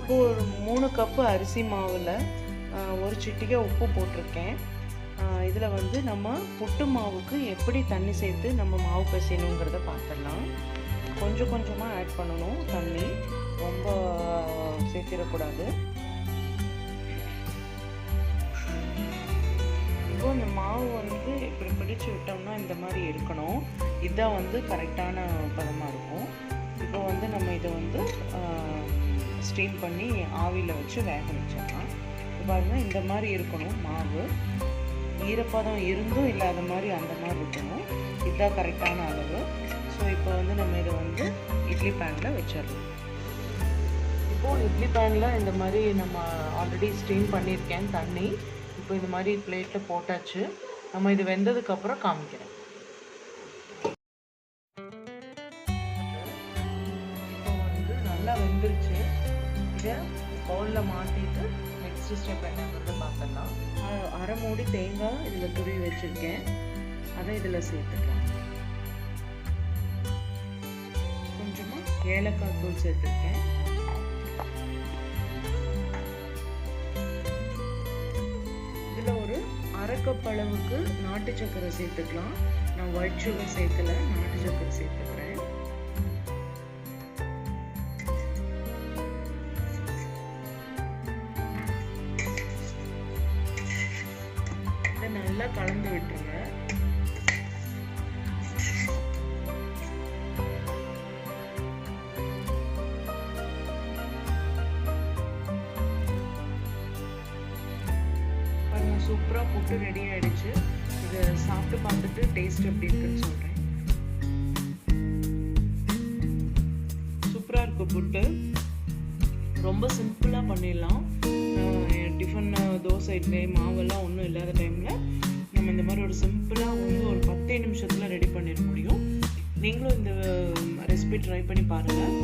இப்போ ஒரு 3 கப்பு அரிசி மாவில் ஒரு சிட்டிகை உப்பு போட்டிருக்கேன். இதில் வந்து நம்ம புட்டு மாவுக்கு எப்படி தண்ணி சேர்த்து நம்ம மாவு பிசையணுங்கிறத பார்த்துடலாம். கொஞ்சம் கொஞ்சமாக ஆட் பண்ணணும் தண்ணி, ரொம்ப சேர்த்திடக்கூடாது. இப்போ இந்த மாவு வந்து இப்படி பிடிச்சு விட்டோம்னா இந்த மாதிரி இருக்கணும். இதுதான் வந்து கரெக்டான பதமாக இருக்கும். இப்போ வந்து நம்ம இதை வந்து ஸ்டீம் பண்ணி ஆவியில் வச்சு வேக வச்சிடலாம். பாருங்கள், இந்த மாதிரி இருக்கணும் மாவு. ஈரப்பதம் இருந்தும் இல்லாத மாதிரி அந்த மாதிரி இருக்கணும். இதுதான் கரெக்டான அளவு. ஸோ இப்போ வந்து நம்ம இதை வந்து இட்லி பேனில் வச்சிடலாம். இப்போது இட்லி பேனில் இந்த மாதிரி நம்ம ஆல்ரெடி ஸ்டீம் பண்ணியிருக்கேன் தண்ணி. இப்போ இந்த மாதிரி பிளேட்டில் போட்டாச்சு. நம்ம இது வெந்ததுக்கப்புறம் காமிக்கிறேன். இப்போ வந்து நல்லா வெந்துருச்சு. இதை பவுலில் மாற்றிட்டு நெக்ஸ்ட் ஸ்டெப் என்னங்கிறத பார்த்துடலாம். அரை மூடி தேங்காய் இதில் துருவி வச்சுருக்கேன். அதை இதில் சேர்த்துக்கலாம். கொஞ்சமாக ஏலக்காய் தூள் சேர்த்துருக்கேன். இதில் ஒரு அரை கப் அளவுக்கு நாட்டு சர்க்கரை சேர்த்துக்கலாம். நான் ஒயிட் சுகர் சேர்க்கலை, நாட்டு சர்க்கரை சேர்த்துக்கிறேன். நல்லா கலந்து விட்டுருங்க. பாருங்க, சூப்பராக புட்டு ரெடி ஆயிடுச்சு. இதை சாப்பிட்டு பார்த்துட்டு டேஸ்ட் எப்படி இருக்குன்னு சொல்கிறேன். சூப்பராக இருக்கு புட்டு. ரொம்ப சிம்பிளாக பண்ணிடலாம். டிஃபன், தோசை, இட்லி மாவெல்லாம் ஒன்றும் இல்லாத டைமில் நம்ம இந்த மாதிரி ஒரு சிம்பிளாக வந்து ஒரு 10 நிமிஷத்தில் ரெடி பண்ணிட முடியும். நீங்களும் இந்த ரெசிபி ட்ரை பண்ணி பாருங்கள்.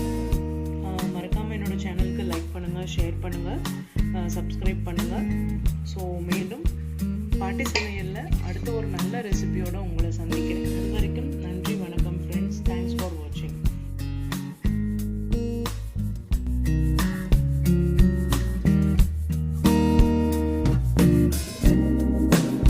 மறக்காமல் என்னோடய சேனலுக்கு லைக் பண்ணுங்கள், ஷேர் பண்ணுங்கள், சப்ஸ்கிரைப் பண்ணுங்கள். ஸோ மீண்டும் பாட்டி சமையலில் அடுத்த ஒரு நல்ல ரெசிபியோடு உங்களை சந்திக்கிறேன். அது வரைக்கும்